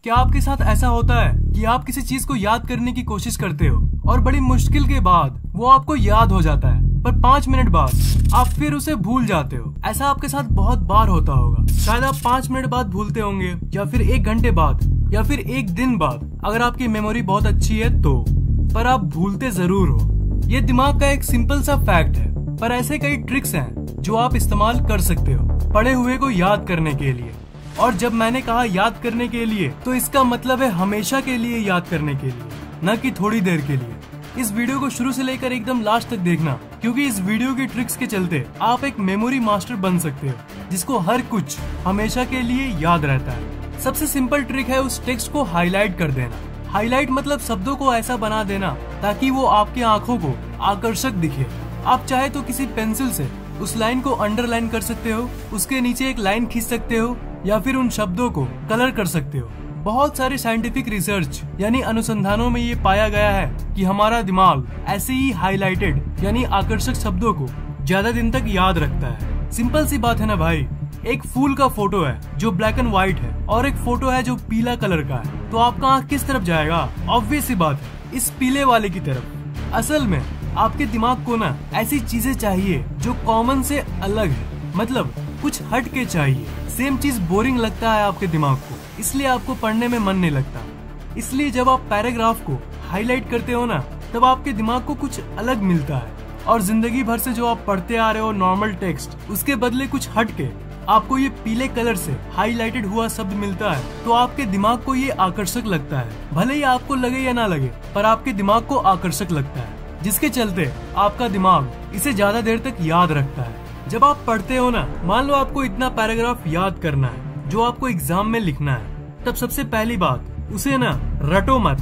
क्या आपके साथ ऐसा होता है कि आप किसी चीज को याद करने की कोशिश करते हो और बड़ी मुश्किल के बाद वो आपको याद हो जाता है, पर 5 मिनट बाद आप फिर उसे भूल जाते हो? ऐसा आपके साथ बहुत बार होता होगा। शायद आप 5 मिनट बाद भूलते होंगे, या फिर 1 घंटे बाद, या फिर 1 दिन बाद, अगर आपकी मेमोरी बहुत अच्छी है तो। पर आप भूलते जरूर हो। ये दिमाग का एक सिंपल सा फैक्ट है, पर ऐसे कई ट्रिक्स हैं जो आप इस्तेमाल कर सकते हो पढ़े हुए को याद करने के लिए। और जब मैंने कहा याद करने के लिए, तो इसका मतलब है हमेशा के लिए याद करने के लिए, न कि थोड़ी देर के लिए। इस वीडियो को शुरू से लेकर एकदम लास्ट तक देखना, क्योंकि इस वीडियो की ट्रिक्स के चलते आप एक मेमोरी मास्टर बन सकते हो, जिसको हर कुछ हमेशा के लिए याद रहता है। सबसे सिंपल ट्रिक है उस टेक्स्ट को हाईलाइट कर देना। हाईलाइट मतलब शब्दों को ऐसा बना देना ताकि वो आपकी आंखों को आकर्षक दिखे। आप चाहे तो किसी पेंसिल से उस लाइन को अंडरलाइन कर सकते हो, उसके नीचे एक लाइन खींच सकते हो, या फिर उन शब्दों को कलर कर सकते हो। बहुत सारे साइंटिफिक रिसर्च यानी अनुसंधानों में ये पाया गया है कि हमारा दिमाग ऐसे ही हाईलाइटेड यानी आकर्षक शब्दों को ज्यादा दिन तक याद रखता है। सिंपल सी बात है ना भाई। एक फूल का फोटो है जो ब्लैक एंड व्हाइट है, और एक फोटो है जो पीला कलर का है, तो आपका आंख किस तरफ जाएगा? ऑब्वियस सी बात है, इस पीले वाले की तरफ। असल में आपके दिमाग को ना ऐसी चीजें चाहिए जो कॉमन से अलग है, मतलब कुछ हट के चाहिए। सेम चीज बोरिंग लगता है आपके दिमाग को, इसलिए आपको पढ़ने में मन नहीं लगता। इसलिए जब आप पैराग्राफ को हाईलाइट करते हो ना, तब आपके दिमाग को कुछ अलग मिलता है। और जिंदगी भर से जो आप पढ़ते आ रहे हो नॉर्मल टेक्स्ट, उसके बदले कुछ हट के आपको ये पीले कलर से हाईलाइटेड हुआ शब्द मिलता है, तो आपके दिमाग को ये आकर्षक लगता है। भले ही आपको लगे या ना लगे, पर आपके दिमाग को आकर्षक लगता है, जिसके चलते आपका दिमाग इसे ज्यादा देर तक याद रखता है। जब आप पढ़ते हो ना, मान लो आपको इतना पैराग्राफ याद करना है जो आपको एग्जाम में लिखना है, तब सबसे पहली बात, उसे ना रटो मत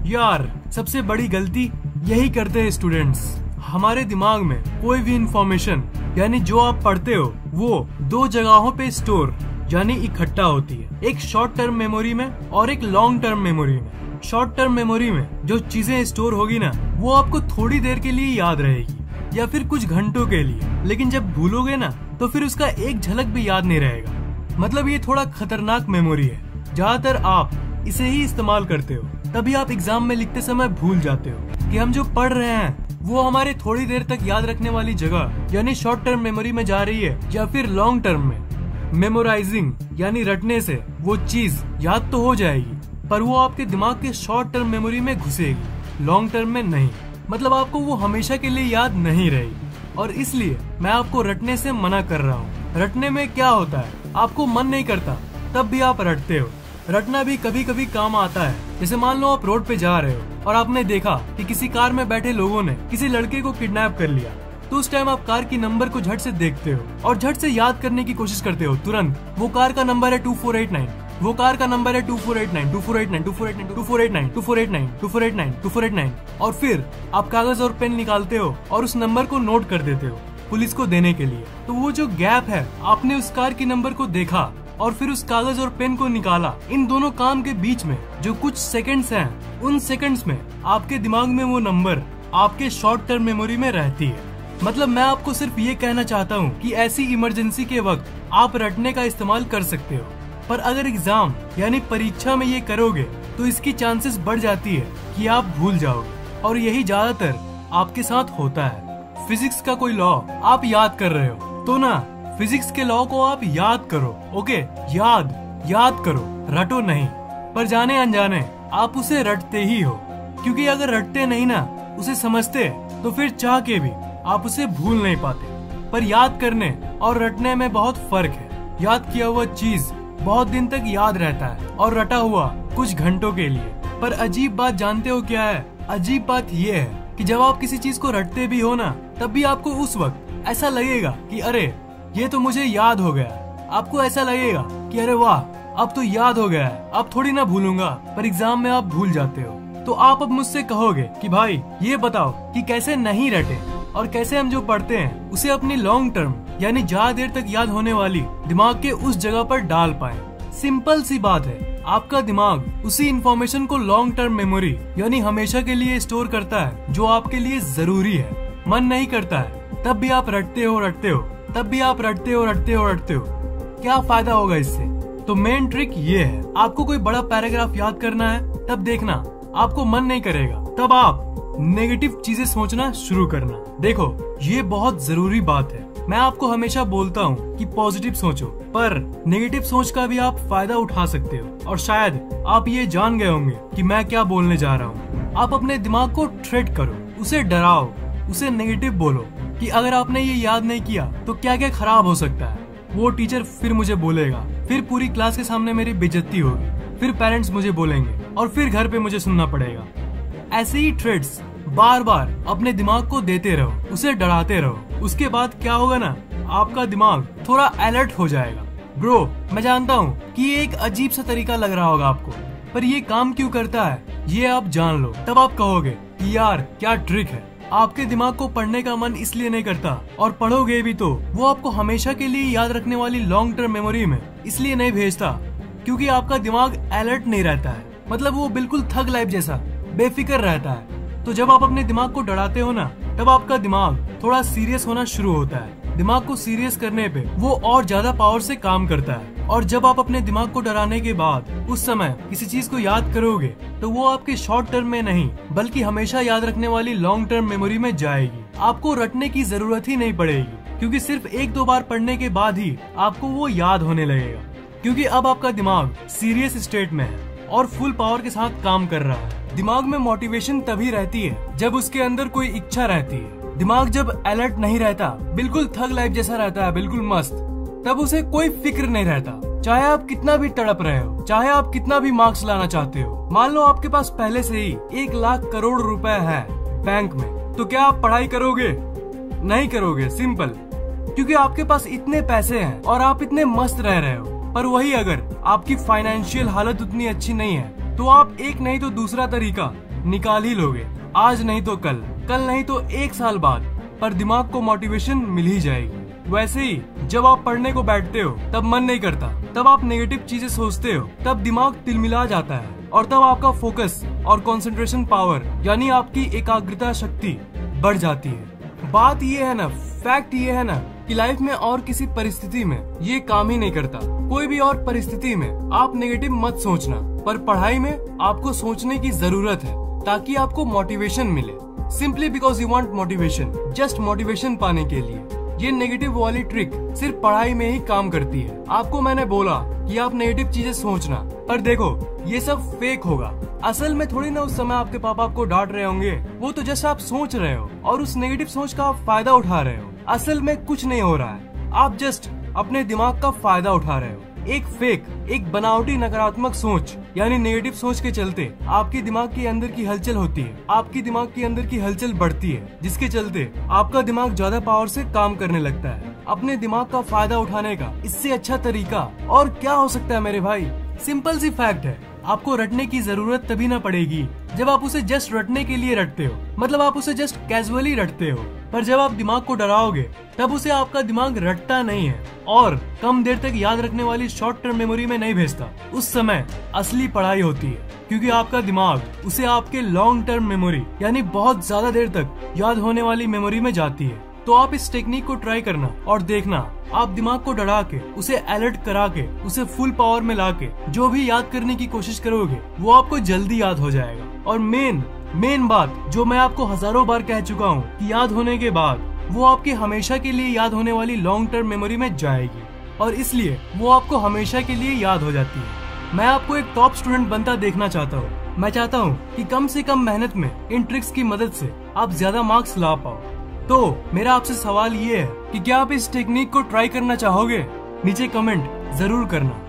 यार। सबसे बड़ी गलती यही करते हैं स्टूडेंट्स। हमारे दिमाग में कोई भी इंफॉर्मेशन यानी जो आप पढ़ते हो वो 2 जगहों पे स्टोर यानी इकट्ठा होती है, एक शॉर्ट टर्म मेमोरी में और एक लॉन्ग टर्म मेमोरी में। शॉर्ट टर्म मेमोरी में जो चीजें स्टोर होगी ना, वो आपको थोड़ी देर के लिए याद रहेगी या फिर कुछ घंटों के लिए, लेकिन जब भूलोगे ना तो फिर उसका एक झलक भी याद नहीं रहेगा। मतलब ये थोड़ा खतरनाक मेमोरी है। ज्यादातर आप इसे ही इस्तेमाल करते हो, तभी आप एग्जाम में लिखते समय भूल जाते हो कि हम जो पढ़ रहे हैं वो हमारे थोड़ी देर तक याद रखने वाली जगह यानी शॉर्ट टर्म मेमोरी में जा रही है, या फिर लॉन्ग टर्म में। मेमोराइजिंग यानी रटने से वो चीज याद तो हो जाएगी, पर वो आपके दिमाग के शॉर्ट टर्म मेमोरी में घुसेगी, लॉन्ग टर्म में नहीं। मतलब आपको वो हमेशा के लिए याद नहीं रहेगी। और इसलिए मैं आपको रटने से मना कर रहा हूँ। रटने में क्या होता है, आपको मन नहीं करता तब भी आप रटते हो। रटना भी कभी कभी काम आता है। जैसे मान लो आप रोड पे जा रहे हो और आपने देखा कि किसी कार में बैठे लोगों ने किसी लड़के को किडनैप कर लिया, तो उस टाइम आप कार की नंबर को झट से देखते हो और झट से याद करने की कोशिश करते हो तुरंत। वो कार का नंबर है 2489, वो कार का नंबर है 2489, 2489, 2489, 2489, 2489, 2489, 2489। और फिर आप कागज और पेन निकालते हो और उस नंबर को नोट कर देते हो पुलिस को देने के लिए। तो वो जो गैप है, आपने उस कार की नंबर को देखा और फिर उस कागज और पेन को निकाला, इन दोनों काम के बीच में जो कुछ सेकंड्स हैं, उन सेकंड्स में आपके दिमाग में वो नंबर आपके शॉर्ट टर्म मेमोरी में रहती है। मतलब मैं आपको सिर्फ ये कहना चाहता हूँ कि ऐसी इमरजेंसी के वक्त आप रटने का इस्तेमाल कर सकते हो, पर अगर एग्जाम यानी परीक्षा में ये करोगे तो इसकी चांसेस बढ़ जाती है कि आप भूल जाओगे, और यही ज्यादातर आपके साथ होता है। फिजिक्स का कोई लॉ आप याद कर रहे हो तो ना फिजिक्स के लॉ को आप याद करो, ओके? याद करो, रटो नहीं। पर जाने अनजाने आप उसे रटते ही हो, क्योंकि अगर रटते नहीं ना, उसे समझते, तो फिर चाह के भी आप उसे भूल नहीं पाते। पर याद करने और रटने में बहुत फर्क है। याद किया हुआ चीज बहुत दिन तक याद रहता है और रटा हुआ कुछ घंटों के लिए। पर अजीब बात जानते हो क्या है? अजीब बात ये है कि जब आप किसी चीज को रटते भी हो ना, तब भी आपको उस वक्त ऐसा लगेगा कि अरे ये तो मुझे याद हो गया। आपको ऐसा लगेगा कि अरे वाह, अब तो याद हो गया है, अब थोड़ी ना भूलूंगा। पर एग्जाम में आप भूल जाते हो। तो आप अब मुझसे कहोगे कि भाई ये बताओ कि कैसे नहीं रटे और कैसे हम जो पढ़ते हैं उसे अपनी लॉन्ग टर्म यानी ज्यादा देर तक याद होने वाली दिमाग के उस जगह पर डाल पाए। सिंपल सी बात है, आपका दिमाग उसी इंफॉर्मेशन को लॉन्ग टर्म मेमोरी यानी हमेशा के लिए स्टोर करता है जो आपके लिए जरूरी है। मन नहीं करता है तब भी आप रटते हो, तब भी आप रटते हो। क्या फायदा होगा इससे? तो मेन ट्रिक ये है, आपको कोई बड़ा पैराग्राफ याद करना है तब देखना आपको मन नहीं करेगा, तब आप नेगेटिव चीजें सोचना शुरू करना। देखो ये बहुत जरूरी बात है। मैं आपको हमेशा बोलता हूँ कि पॉजिटिव सोचो, पर नेगेटिव सोच का भी आप फायदा उठा सकते हो। और शायद आप ये जान गए होंगे कि मैं क्या बोलने जा रहा हूँ। आप अपने दिमाग को थ्रेट करो, उसे डराओ, उसे नेगेटिव बोलो कि अगर आपने ये याद नहीं किया तो क्या क्या खराब हो सकता है। वो टीचर फिर मुझे बोलेगा, फिर पूरी क्लास के सामने मेरी बेइज्जती होगी, फिर पेरेंट्स मुझे बोलेंगे और फिर घर पे मुझे सुनना पड़ेगा। ऐसे ही थ्रेट्स बार बार अपने दिमाग को देते रहो, उसे डराते रहो। उसके बाद क्या होगा ना, आपका दिमाग थोड़ा अलर्ट हो जाएगा। ब्रो, मैं जानता हूँ कि ये एक अजीब सा तरीका लग रहा होगा आपको, पर ये काम क्यों करता है ये आप जान लो, तब आप कहोगे कि यार क्या ट्रिक है। आपके दिमाग को पढ़ने का मन इसलिए नहीं करता, और पढ़ोगे भी तो वो आपको हमेशा के लिए याद रखने वाली लॉन्ग टर्म मेमोरी में इसलिए नहीं भेजता क्योंकि आपका दिमाग अलर्ट नहीं रहता है। मतलब वो बिल्कुल थग लाइफ जैसा बेफिक्र रहता है। तो जब आप अपने दिमाग को डराते हो ना, तब आपका दिमाग थोड़ा सीरियस होना शुरू होता है। दिमाग को सीरियस करने पे वो और ज्यादा पावर से काम करता है। और जब आप अपने दिमाग को डराने के बाद उस समय किसी चीज को याद करोगे तो वो आपके शॉर्ट टर्म में नहीं बल्कि हमेशा याद रखने वाली लॉन्ग टर्म मेमोरी में जाएगी। आपको रटने की जरूरत ही नहीं पड़ेगी, क्योंकि सिर्फ एक दो बार पढ़ने के बाद ही आपको वो याद होने लगेगा। क्योंकि अब आपका दिमाग सीरियस स्टेट में है और फुल पावर के साथ काम कर रहा है। दिमाग में मोटिवेशन तभी रहती है जब उसके अंदर कोई इच्छा रहती है। दिमाग जब अलर्ट नहीं रहता, बिल्कुल थग लाइफ जैसा रहता है, बिल्कुल मस्त, तब उसे कोई फिक्र नहीं रहता। चाहे आप कितना भी तड़प रहे हो, चाहे आप कितना भी मार्क्स लाना चाहते हो। मान लो आपके पास पहले से ही 1 लाख करोड़ रुपए है बैंक में, तो क्या आप पढ़ाई करोगे? नहीं करोगे, सिंपल। क्योंकि आपके पास इतने पैसे हैं और आप इतने मस्त रह रहे हो। पर वही अगर आपकी फाइनेंशियल हालत उतनी अच्छी नहीं है तो आप एक नहीं तो दूसरा तरीका निकाल ही लोगे। आज नहीं तो कल, कल नहीं तो 1 साल बाद, पर दिमाग को मोटिवेशन मिल ही जाएगी। वैसे ही जब आप पढ़ने को बैठते हो तब मन नहीं करता, तब आप नेगेटिव चीजें सोचते हो, तब दिमाग तिलमिला जाता है और तब आपका फोकस और कंसंट्रेशन पावर यानी आपकी एकाग्रता शक्ति बढ़ जाती है। बात ये है ना, फैक्ट ये है ना कि लाइफ में और किसी परिस्थिति में ये काम ही नहीं करता। कोई भी और परिस्थिति में आप नेगेटिव मत सोचना, पर पढ़ाई में आपको सोचने की जरूरत है ताकि आपको मोटिवेशन मिले। Simply because you want motivation, just motivation पाने के लिए। ये नेगेटिव वाली ट्रिक सिर्फ पढ़ाई में ही काम करती है। आपको मैंने बोला कि आप नेगेटिव चीजें सोचना, पर देखो ये सब फेक होगा। असल में थोड़ी ना उस समय आपके पापा आपको डांट रहे होंगे, वो तो जस्ट आप सोच रहे हो और उस नेगेटिव सोच का आप फायदा उठा रहे हो। असल में कुछ नहीं हो रहा है, आप जस्ट अपने दिमाग का फायदा उठा रहे हो। एक फेक, एक बनावटी नकारात्मक सोच यानी नेगेटिव सोच के चलते आपके दिमाग के अंदर की हलचल होती है, आपकी दिमाग के अंदर की हलचल बढ़ती है, जिसके चलते आपका दिमाग ज्यादा पावर से काम करने लगता है। अपने दिमाग का फायदा उठाने का इससे अच्छा तरीका और क्या हो सकता है मेरे भाई? सिंपल सी फैक्ट है, आपको रटने की जरूरत तभी ना पड़ेगी जब आप उसे जस्ट रटने के लिए रटते हो, मतलब आप उसे जस्ट कैजुअली रटते हो। पर जब आप दिमाग को डराओगे तब उसे आपका दिमाग रटता नहीं है और कम देर तक याद रखने वाली शॉर्ट टर्म मेमोरी में नहीं भेजता। उस समय असली पढ़ाई होती है, क्योंकि आपका दिमाग उसे आपके लॉन्ग टर्म मेमोरी यानी बहुत ज्यादा देर तक याद होने वाली मेमोरी में जाती है। तो आप इस टेक्निक को ट्राई करना और देखना, आप दिमाग को डरा के, उसे अलर्ट करा के, उसे फुल पावर में ला के जो भी याद करने की कोशिश करोगे वो आपको जल्दी याद हो जाएगा। और मेन बात जो मैं आपको हजारों बार कह चुका हूँ कि याद होने के बाद वो आपके हमेशा के लिए याद होने वाली लॉन्ग टर्म मेमोरी में जाएगी और इसलिए वो आपको हमेशा के लिए याद हो जाती है। मैं आपको एक टॉप स्टूडेंट बनता देखना चाहता हूँ। मैं चाहता हूँ कि कम से कम मेहनत में इन ट्रिक्स की मदद से आप ज्यादा मार्क्स ला पाओ। तो मेरा आपसे सवाल ये है कि क्या आप इस टेक्निक को ट्राई करना चाहोगे? नीचे कमेंट जरूर करना।